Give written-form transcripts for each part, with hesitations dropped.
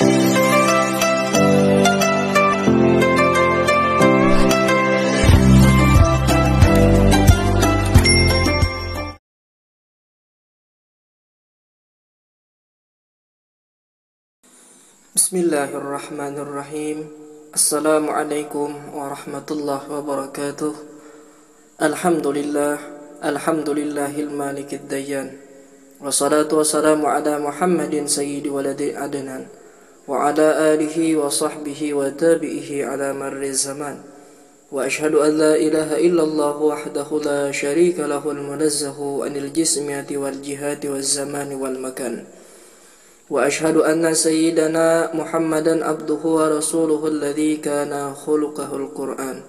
Bismillahirrahmanirrahim. Assalamualaikum warahmatullahi wabarakatuh. Alhamdulillahil malikid dayyan. Wassalatu wassalamu ala Muhammadin sayyidi waladi adnan wa ala alihi wa sahbihi wa tabi'ihi ala marri zaman. Wa ashhadu an la ilaha illallah wahdahu la syarika lahul munazzahu anil jismiyati wal jihati wal zamani wal makan. Wa ashhadu anna sayyidana Muhammadan abduhu wa rasuluhu alladhi kana khuluqahul Qur'an.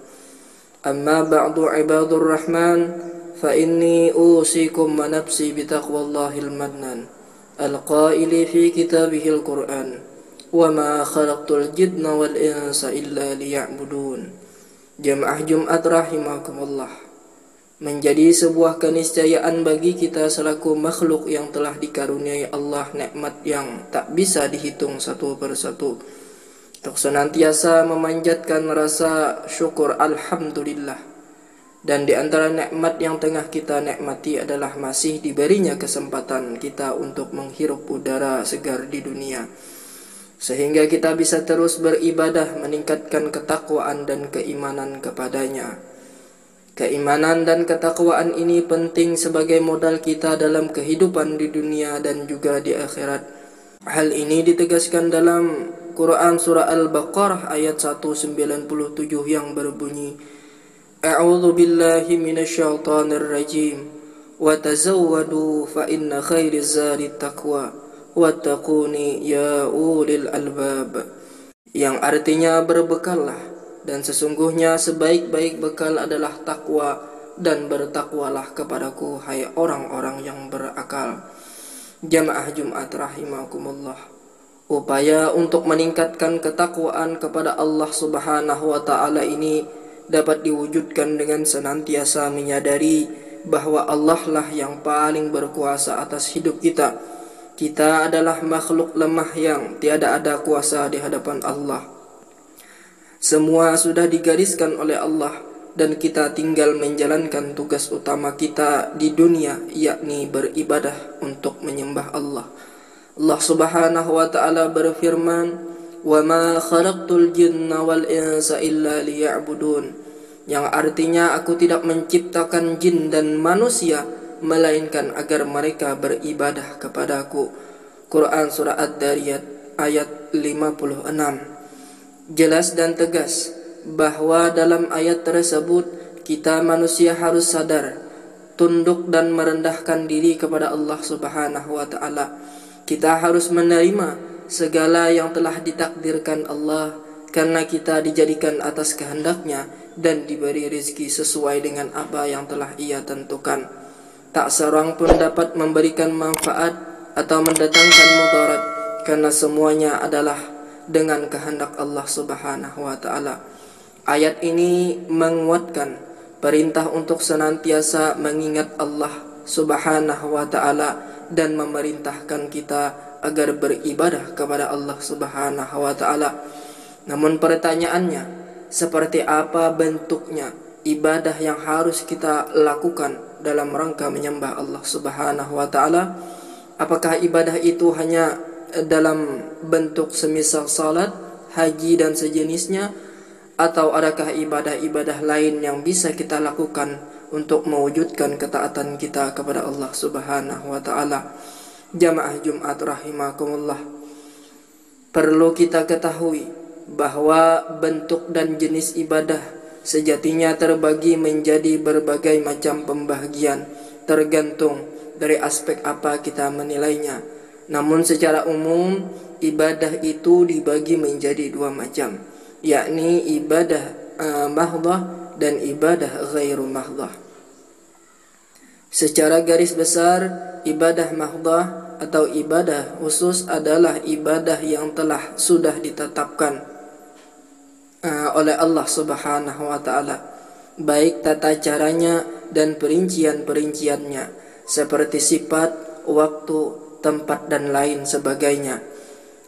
Amma ba'du ibadur rahman, fa inni usikum wa nafsi bitaqwallahil mannan, al-qaili fi kitabihil Qur'an, wa ma khalaqtul jinna wal insa illa liya'budun. Jamaah Jumat rahimakumullah. Menjadi sebuah keniscayaan bagi kita selaku makhluk yang telah dikaruniai Allah nikmat yang tak bisa dihitung satu persatu, untuk senantiasa memanjatkan rasa syukur alhamdulillah. Dan di antara nikmat yang tengah kita nikmati adalah masih diberinya kesempatan kita untuk menghirup udara segar di dunia, sehingga kita bisa terus beribadah, meningkatkan ketakwaan dan keimanan kepadanya. Keimanan dan ketakwaan ini penting sebagai modal kita dalam kehidupan di dunia dan juga di akhirat. Hal ini ditegaskan dalam Quran surah Al-Baqarah ayat 197 yang berbunyi, A'udzu billahi minasyaitonir rajim. Wa tazawwadu fa inna khairaz zadi taqwa wattaquni ya ulil albab. Yang artinya berbekallah, dan sesungguhnya sebaik-baik bekal adalah takwa, dan bertakwalah kepadaku hai orang-orang yang berakal. Jamaah Jumat rahimakumullah. Upaya untuk meningkatkan ketakwaan kepada Allah Subhanahu wa taala ini dapat diwujudkan dengan senantiasa menyadari bahwa Allah lah yang paling berkuasa atas hidup kita. Kita adalah makhluk lemah yang tiada ada kuasa di hadapan Allah. Semua sudah digariskan oleh Allah, dan kita tinggal menjalankan tugas utama kita di dunia, yakni beribadah untuk menyembah Allah. Allah Subhanahu wa taala berfirman, "Wa ma khalaqtul jinna wal insa illa liya'budun." Yang artinya aku tidak menciptakan jin dan manusia melainkan agar mereka beribadah kepadaku. Quran surah Ad-Dariyat ayat 56. Jelas dan tegas bahwa dalam ayat tersebut kita manusia harus sadar, tunduk dan merendahkan diri kepada Allah Subhanahu wa taala. Kita harus menerima segala yang telah ditakdirkan Allah, karena kita dijadikan atas kehendaknya dan diberi rezeki sesuai dengan apa yang telah Ia tentukan. Tak seorang pun dapat memberikan manfaat atau mendatangkan mudarat, karena semuanya adalah dengan kehendak Allah Subhanahu wa taala. Ayat ini menguatkan perintah untuk senantiasa mengingat Allah Subhanahu wa taala dan memerintahkan kita agar beribadah kepada Allah Subhanahu wa taala. Namun pertanyaannya, seperti apa bentuknya ibadah yang harus kita lakukan dalam rangka menyembah Allah Subhanahu wa taala? Apakah ibadah itu hanya dalam bentuk semisal salat, haji dan sejenisnya, atau adakah ibadah-ibadah lain yang bisa kita lakukan untuk mewujudkan ketaatan kita kepada Allah Subhanahu wa taala? Jamaah Jumat rahimakumullah. Perlu kita ketahui bahwa bentuk dan jenis ibadah sejatinya terbagi menjadi berbagai macam pembagian, tergantung dari aspek apa kita menilainya. Namun secara umum ibadah itu dibagi menjadi dua macam, yakni ibadah mahdhah dan ibadah ghairu mahdhah. Secara garis besar, ibadah mahdhah atau ibadah khusus adalah ibadah yang telah sudah ditetapkan oleh Allah Subhanahu wa taala, baik tata caranya dan perincian-perinciannya, seperti sifat, waktu, tempat dan lain sebagainya.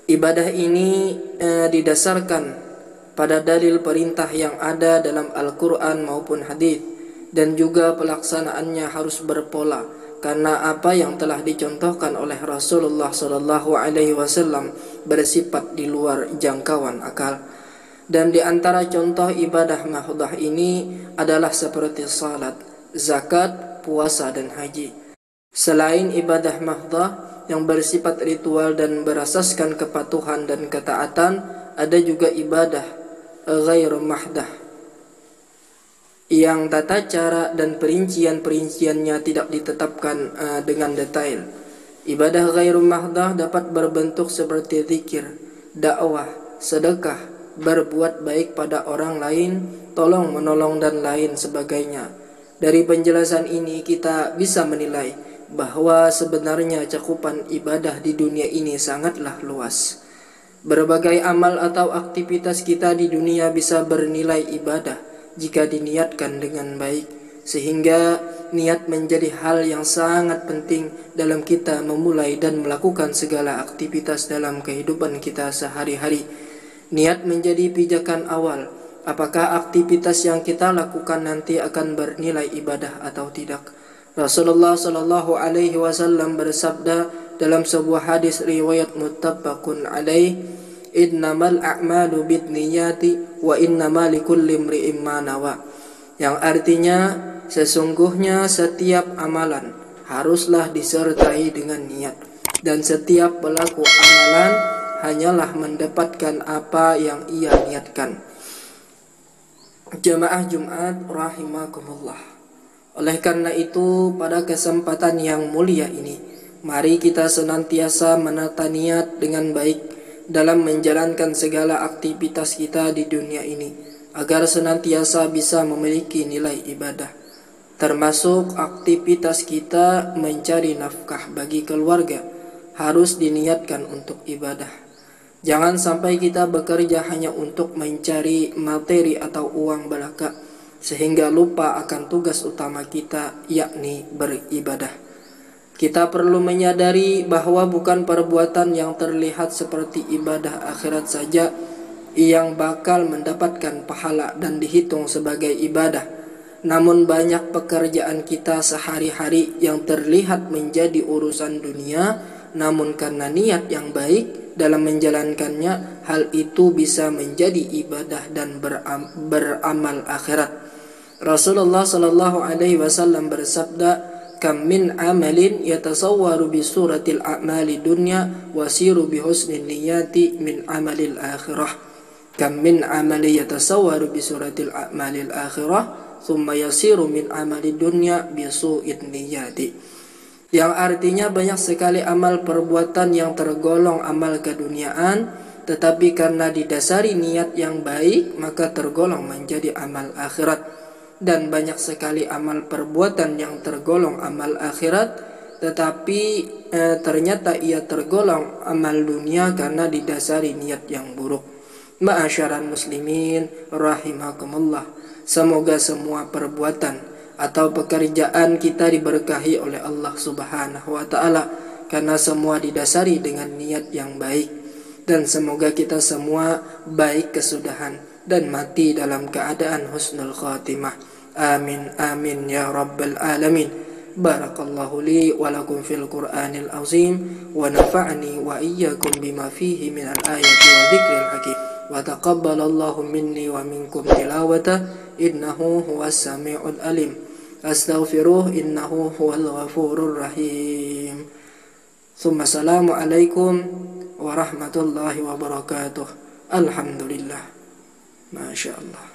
Ibadah ini didasarkan pada dalil perintah yang ada dalam Al-Quran maupun hadis, dan juga pelaksanaannya harus berpola karena apa yang telah dicontohkan oleh Rasulullah SAW bersifat di luar jangkauan akal. Dan di antara contoh ibadah mahdhah ini adalah seperti salat, zakat, puasa, dan haji. Selain ibadah mahdhah yang bersifat ritual dan berasaskan kepatuhan dan ketaatan, ada juga ibadah ghairu mahdah yang tata cara dan perincian-perinciannya tidak ditetapkan dengan detail. Ibadah ghairu mahdah dapat berbentuk seperti zikir, dakwah, sedekah, berbuat baik pada orang lain, tolong menolong, dan lain sebagainya. Dari penjelasan ini kita bisa menilai bahwa sebenarnya cakupan ibadah di dunia ini sangatlah luas. Berbagai amal atau aktivitas kita di dunia bisa bernilai ibadah jika diniatkan dengan baik, sehingga niat menjadi hal yang sangat penting dalam kita memulai dan melakukan segala aktivitas dalam kehidupan kita sehari-hari. Niat menjadi pijakan awal apakah aktivitas yang kita lakukan nanti akan bernilai ibadah atau tidak. Rasulullah Shallallahu Alaihi Wasallam bersabda dalam sebuah hadis riwayat muttafaqun alaih, innamal a'malu binniyati wa innamal likulli imri'in ma nawa, yang artinya sesungguhnya setiap amalan haruslah disertai dengan niat, dan setiap pelaku amalan hanyalah mendapatkan apa yang ia niatkan. Jamaah Jumat rahimakumullah. Oleh karena itu, pada kesempatan yang mulia ini, mari kita senantiasa menata niat dengan baik dalam menjalankan segala aktivitas kita di dunia ini, agar senantiasa bisa memiliki nilai ibadah. Termasuk aktivitas kita mencari nafkah bagi keluarga harus diniatkan untuk ibadah. Jangan sampai kita bekerja hanya untuk mencari materi atau uang belaka, sehingga lupa akan tugas utama kita, yakni beribadah. Kita perlu menyadari bahwa bukan perbuatan yang terlihat seperti ibadah akhirat saja yang bakal mendapatkan pahala dan dihitung sebagai ibadah. Namun banyak pekerjaan kita sehari-hari yang terlihat menjadi urusan dunia, namun karena niat yang baik dalam menjalankannya, hal itu bisa menjadi ibadah dan beramal akhirat. Rasulullah Shallallahu Alaihi Wasallam bersabda, kam min amalin yatasawwaru bi suratil a'mali dunya wasiru bi husnin niyati min amalil akhirah. Kam min amali yatasawwaru bi suratil a'malil akhirah thumma yasiru min amali dunya bi su'in niyati. Yang artinya banyak sekali amal perbuatan yang tergolong amal keduniaan, tetapi karena didasari niat yang baik maka tergolong menjadi amal akhirat. Dan banyak sekali amal perbuatan yang tergolong amal akhirat, tetapi ternyata ia tergolong amal dunia karena didasari niat yang buruk. Ma'asyaral muslimin rahimakumullah. Semoga semua perbuatan atau pekerjaan kita diberkahi oleh Allah Subhanahu wa taala, karena semua didasari dengan niat yang baik, dan semoga kita semua baik kesudahan dan mati dalam keadaan husnul khatimah. Amin amin ya rabbal alamin. Barakallahu li wa lakum fil Qur'anil azim wa nafa'ani wa iyyakum bima fihi minal ayati wa dzikril hakim. Wa taqabbalallahu minni wa minkum tilawata innahu huwas sami'ul alim. Astaghfiruh innahu huwal ghafurur rahim. Tsumma assalamu alaikum warahmatullahi wabarakatuh. Alhamdulillah. Masya Allah.